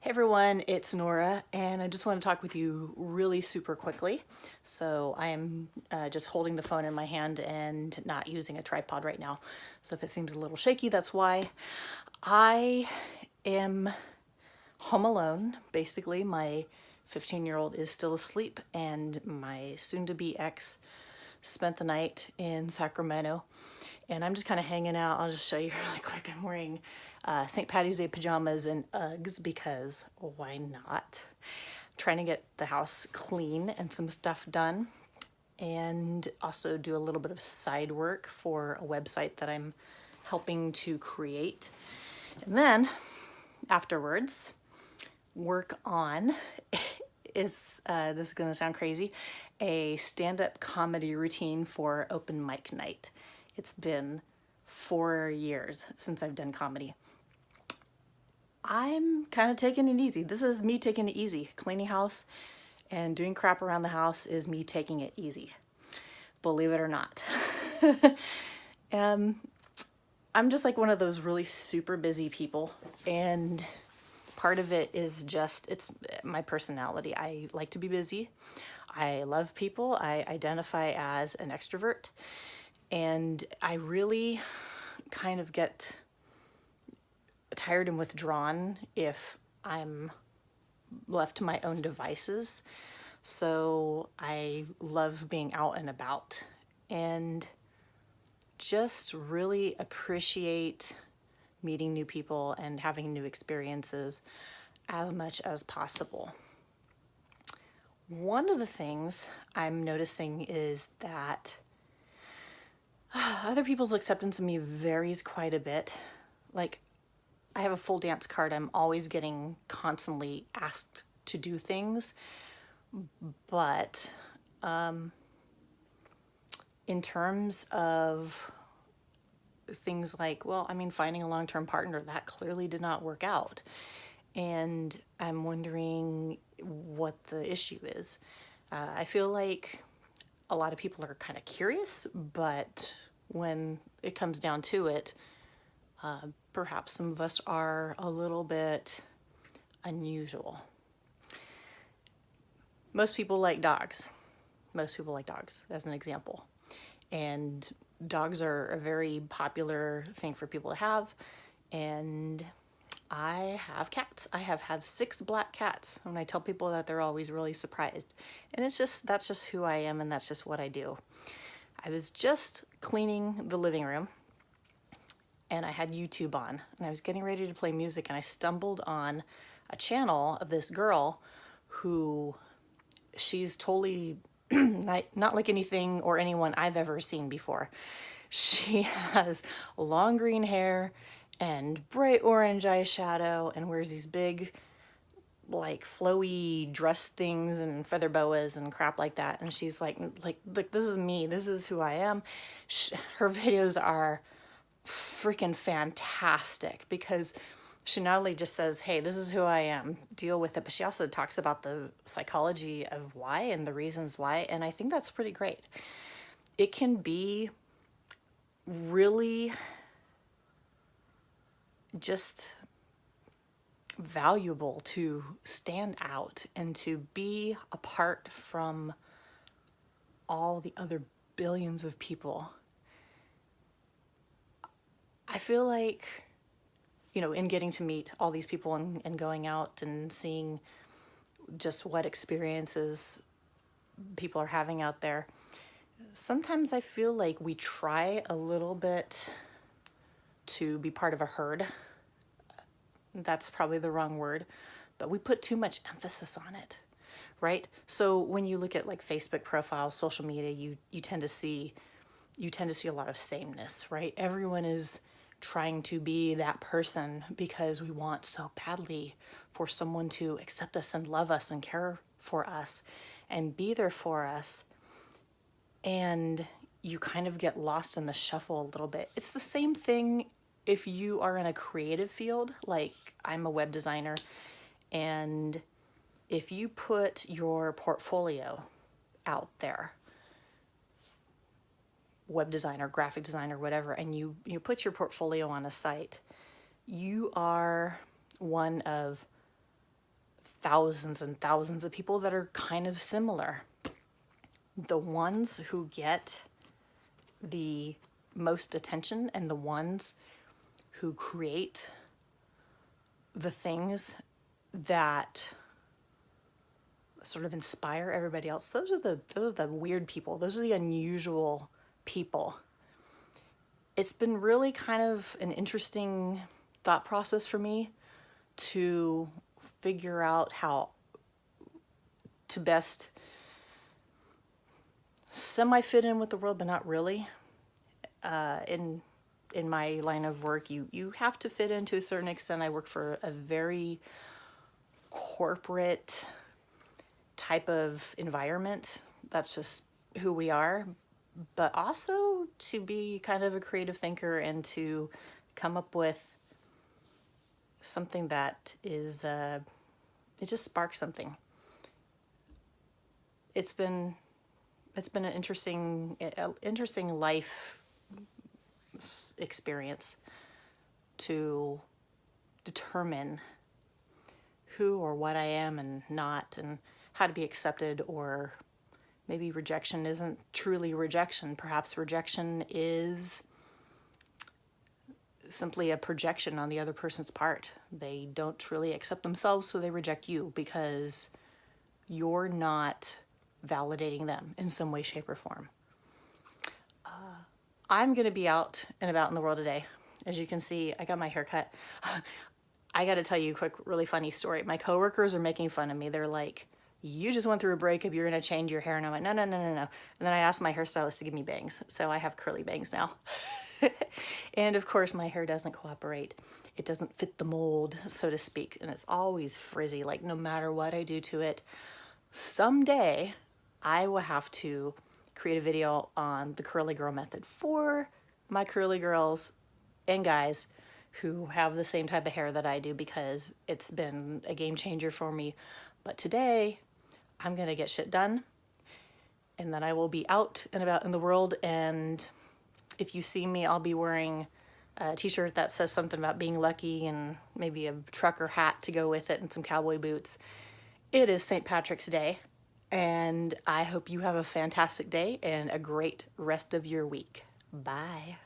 Hey everyone, it's Nora, and I just want to talk with you really super quickly. So I am just holding the phone in my hand and not using a tripod right now. So if it seems a little shaky, that's why. I am home alone. Basically, my 15-year-old is still asleep, and my soon-to-be ex spent the night in Sacramento. And I'm just kind of hanging out. I'll just show you really quick. I'm wearing St. Patty's Day pajamas and Uggs because why not? Trying to get the house clean and some stuff done, and also do a little bit of side work for a website that I'm helping to create. And then afterwards, work on this is going to sound crazy, a stand-up comedy routine for open mic night. It's been 4 years since I've done comedy. I'm kind of taking it easy. This is me taking it easy. Cleaning house and doing crap around the house is me taking it easy. Believe it or not. I'm just like one of those really super busy people, and part of it is just, it's my personality. I like to be busy. I love people. I identify as an extrovert, and I really kind of get tired and withdrawn if I'm left to my own devices. So I love being out and about and just really appreciate meeting new people and having new experiences as much as possible. One of the things I'm noticing is that other people's acceptance of me varies quite a bit. Like, I have a full dance card. I'm always getting constantly asked to do things. But in terms of things like, well, I mean, finding a long-term partner, that clearly did not work out. And I'm wondering what the issue is. I feel like a lot of people are kind of curious, but when it comes down to it, perhaps some of us are a little bit unusual. Most people like dogs. Most people like dogs, as an example. And dogs are a very popular thing for people to have. And I have cats. I have had 6 black cats. When I tell people that, they're always really surprised. And that's just who I am, and that's just what I do. I was just cleaning the living room, and I had YouTube on, and I was getting ready to play music, and I stumbled on a channel of this girl who, she's totally not like anything or anyone I've ever seen before. She has long green hair and bright orange eyeshadow and wears these big, like, flowy dress things and feather boas and crap like that. And she's like, this is me. This is who I am. Her videos are freaking fantastic because she not only just says, hey, this is who I am, deal with it, but she also talks about the psychology of why and the reasons why. And I think that's pretty great. It can be really just valuable to stand out and to be apart from all the other billions of people. I feel like, in getting to meet all these people and going out and seeing just what experiences people are having out there, sometimes I feel like we try a little bit to be part of a herd. That's probably the wrong word, but we put too much emphasis on it, right? So when you look at like Facebook profiles, social media, you tend to see a lot of sameness, right? Everyone is trying to be that person because we want so badly for someone to accept us and love us and care for us and be there for us. And you kind of get lost in the shuffle a little bit. It's the same thing if you are in a creative field, like I'm a web designer, and if you put your portfolio out there, web designer, graphic designer, whatever, and you put your portfolio on a site, you are one of thousands and thousands of people that are kind of similar. The ones who get the most attention and the ones who create the things that sort of inspire everybody else, those are the weird people. Those are the unusual people. It's been really kind of an interesting thought process for me to figure out how to best semi fit in with the world, but not really. In my line of work, you have to fit in to a certain extent. I work for a very corporate type of environment. That's just who we are. But also to be kind of a creative thinker and to come up with something that is, it just sparks something. It's been an interesting life experience to determine who or what I am and not, and how to be accepted, or maybe rejection isn't truly rejection. Perhaps rejection is simply a projection on the other person's part. They don't truly accept themselves, so they reject you because you're not validating them in some way, shape, or form. I'm going to be out and about in the world today. As you can see, I got my hair cut. I got to tell you a quick, really funny story. My coworkers are making fun of me. They're like, you just went through a breakup, you're going to change your hair. And I'm like, no. And then I asked my hairstylist to give me bangs. So I have curly bangs now. And of course, my hair doesn't cooperate. It doesn't fit the mold, so to speak. And it's always frizzy, like no matter what I do to it. Someday, I will have to create a video on the curly girl method for my curly girls and guys who have the same type of hair that I do, because it's been a game changer for me. But today, I'm gonna get shit done, and then I will be out and about in the world. And if you see me, I'll be wearing a t-shirt that says something about being lucky, and maybe a trucker hat to go with it, and some cowboy boots. It is St. Patrick's Day, and I hope you have a fantastic day and a great rest of your week. Bye.